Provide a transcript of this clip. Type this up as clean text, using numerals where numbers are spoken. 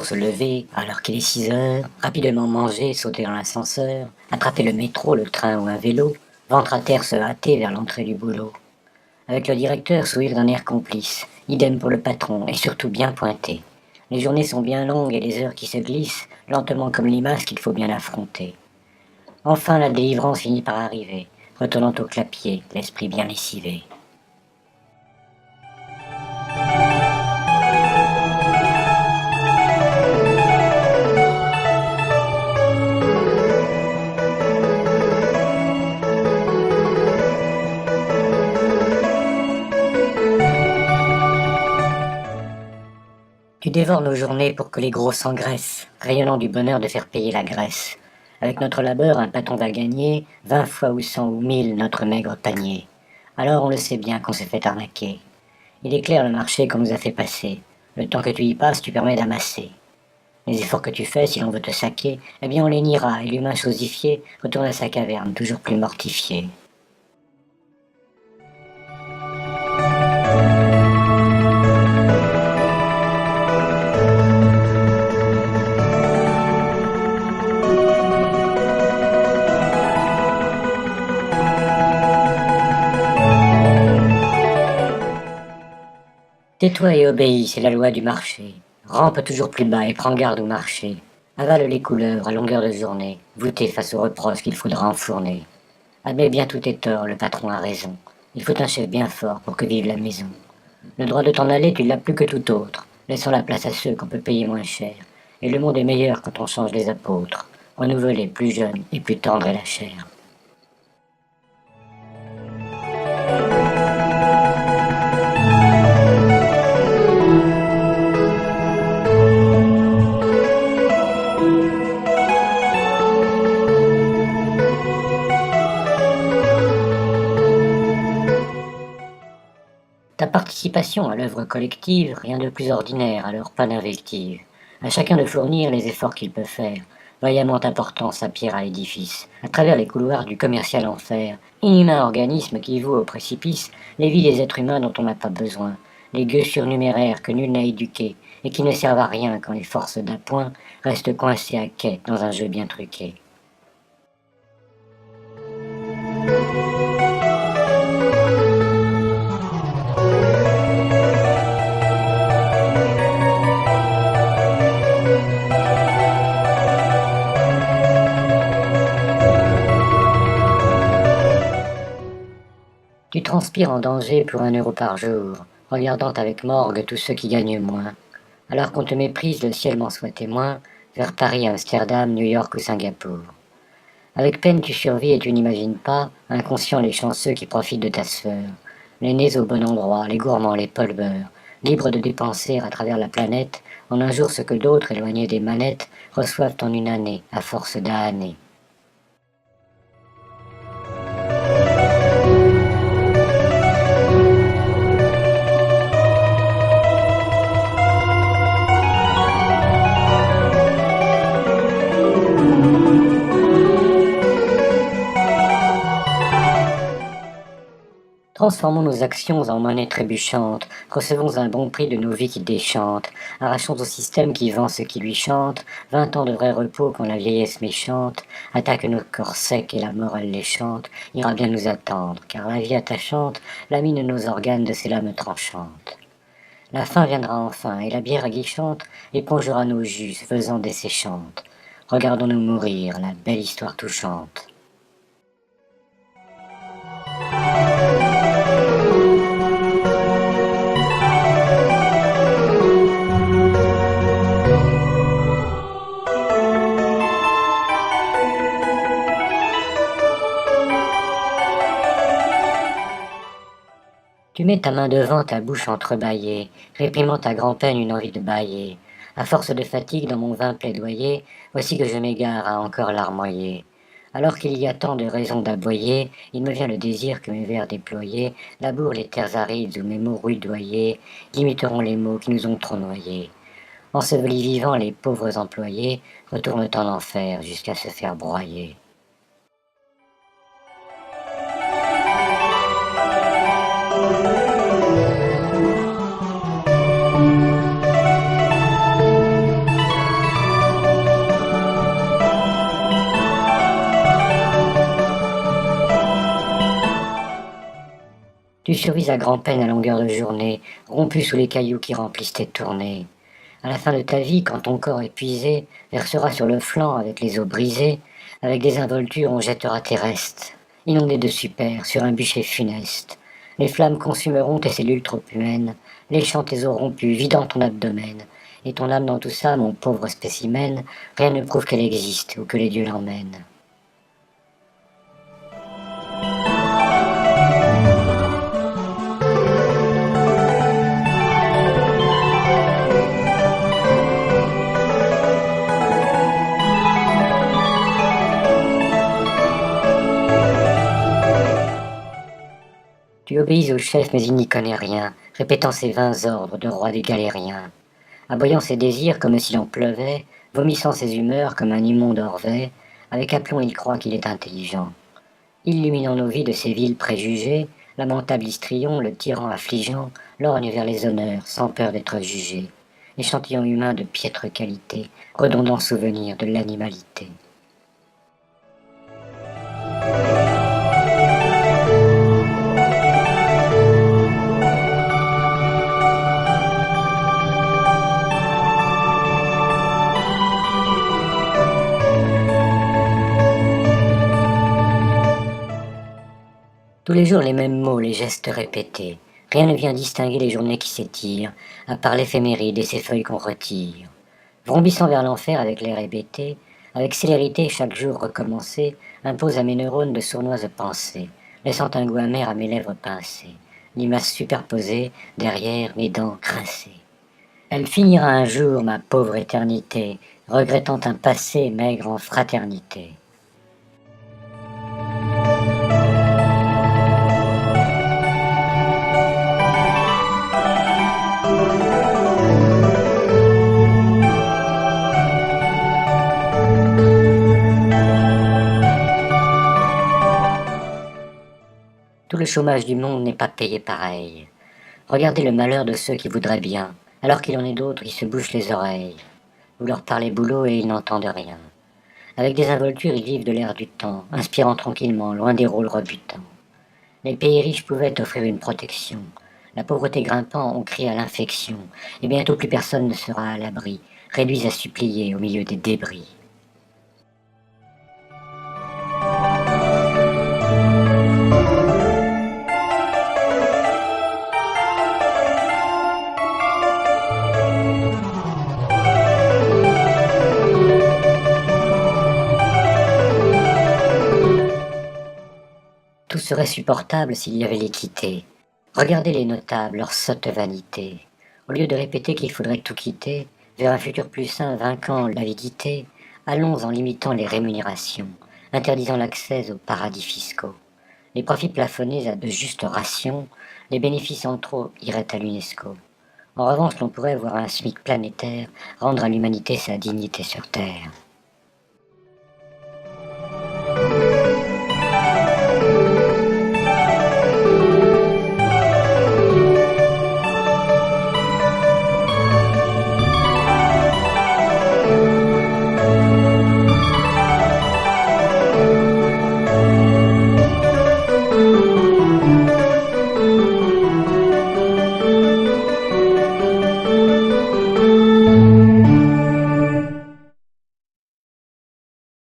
toujours se lever alors qu'il est 6 heures, rapidement manger, sauter dans l'ascenseur, attraper le métro, le train ou un vélo, ventre à terre se hâter vers l'entrée du boulot. Avec le directeur, sourire d'un air complice, idem pour le patron, et surtout bien pointé. Les journées sont bien longues et les heures qui se glissent, lentement comme limaces qu'il faut bien affronter. Enfin la délivrance finit par arriver, retournant au clapier, l'esprit bien lessivé. Tu dévores nos journées pour que les gros s'engraissent, rayonnant du bonheur de faire payer la graisse. Avec notre labeur, un patron va gagner 20 fois ou 100 ou 1000 notre maigre panier. Alors on le sait bien qu'on s'est fait arnaquer. Il éclaire le marché qu'on nous a fait passer. Le temps que tu y passes, tu permets d'amasser. Les efforts que tu fais, si l'on veut te saquer, eh bien on les niera, et l'humain chosifié retourne à sa caverne, toujours plus mortifié. Tais-toi et obéis, c'est la loi du marché. Rampe toujours plus bas et prends garde au marché. Avale les couleurs à longueur de journée, voûté face aux reproches qu'il faudra enfourner. Admets bien tous tes torts, le patron a raison. Il faut un chef bien fort pour que vive la maison. Le droit de t'en aller, tu l'as plus que tout autre, laissant la place à ceux qu'on peut payer moins cher. Et le monde est meilleur quand on change les apôtres, renouvelé, plus jeune et plus tendre est la chair. Ta participation à l'œuvre collective, rien de plus ordinaire, alors pas d'invective. À chacun de fournir les efforts qu'il peut faire, vaillamment apportant sa pierre à l'édifice, à travers les couloirs du commercial enfer, inhumain organisme qui voue au précipice les vies des êtres humains dont on n'a pas besoin, les gueux surnuméraires que nul n'a éduqués, et qui ne servent à rien quand les forces d'appoint restent coincées à quai dans un jeu bien truqué. Tu transpires en danger pour 1 euro par jour, regardant avec morgue tous ceux qui gagnent moins. Alors qu'on te méprise, le ciel m'en soit témoin, vers Paris, Amsterdam, New York ou Singapour. Avec peine tu survis et tu n'imagines pas, inconscient les chanceux qui profitent de ta sueur. Les nez au bon endroit, les gourmands, les polbeurs, libres de dépenser à travers la planète, en un jour ce que d'autres, éloignés des manettes, reçoivent en une année, à force d'années. Transformons nos actions en monnaie trébuchante, recevons un bon prix de nos vies qui déchantent, arrachons au système qui vend ce qui lui chante, 20 ans de vrai repos quand la vieillesse méchante attaque nos corps secs et la mort elle les chante, ira bien nous attendre, car la vie attachante lamine nos organes de ses lames tranchantes. La fin viendra enfin, et la bière aguichante épongera nos jus, se faisant desséchantes. Regardons-nous mourir, la belle histoire touchante. Tu mets ta main devant, ta bouche entrebâillée, réprimant à grand-peine une envie de bâiller. À force de fatigue dans mon vain plaidoyer, voici que je m'égare à encore larmoyer. Alors qu'il y a tant de raisons d'aboyer, il me vient le désir que mes vers déployés labourent les terres arides où mes mots rudoyés limiteront les mots qui nous ont trop noyés. Ensevelis vivants, les pauvres employés retournent en enfer jusqu'à se faire broyer. Tu survis à grand-peine à longueur de journée, rompu sous les cailloux qui remplissent tes tournées. À la fin de ta vie, quand ton corps épuisé versera sur le flanc avec les os brisés, avec des involtures on jettera tes restes, inondés de super, sur un bûcher funeste. Les flammes consumeront tes cellules trop humaines, léchant tes os rompus, vidant ton abdomen. Et ton âme dans tout ça, mon pauvre spécimen, rien ne prouve qu'elle existe ou que les dieux l'emmènent. Tu obéis au chef, mais il n'y connaît rien, répétant ses vains ordres de roi des galériens. Aboyant ses désirs comme s'il en pleuvait, vomissant ses humeurs comme un immonde orvet, avec aplomb il croit qu'il est intelligent. Illuminant nos vies de ses vils préjugés, lamentable histrion, le tyran affligeant, lorgne vers les honneurs, sans peur d'être jugé. Échantillon humain de piètre qualité, redondant souvenir de l'animalité. Tous les jours les mêmes mots, les gestes répétés. Rien ne vient distinguer les journées qui s'étirent, à part l'éphéméride et ces feuilles qu'on retire. Vrombissant vers l'enfer avec l'air hébété, avec célérité chaque jour recommencé, impose à mes neurones de sournoises pensées, laissant un goût amer à mes lèvres pincées, limaces superposées, derrière mes dents grincées. Elle finira un jour, ma pauvre éternité, regrettant un passé maigre en fraternité. Tout le chômage du monde n'est pas payé pareil. Regardez le malheur de ceux qui voudraient bien, alors qu'il en est d'autres qui se bouchent les oreilles. Vous leur parlez boulot et ils n'entendent rien. Avec des involtures, ils vivent de l'air du temps, inspirant tranquillement, loin des rôles rebutants. Les pays riches pouvaient offrir une protection. La pauvreté grimpant, on crie à l'infection, et bientôt plus personne ne sera à l'abri, réduits à supplier au milieu des débris. Tout serait supportable s'il y avait l'équité. Regardez les notables, leur sotte vanité. Au lieu de répéter qu'il faudrait tout quitter, vers un futur plus sain vainquant l'avidité, allons en limitant les rémunérations, interdisant l'accès aux paradis fiscaux. Les profits plafonnés à de justes rations, les bénéfices en trop iraient à l'UNESCO. En revanche, l'on pourrait voir un SMIC planétaire rendre à l'humanité sa dignité sur Terre.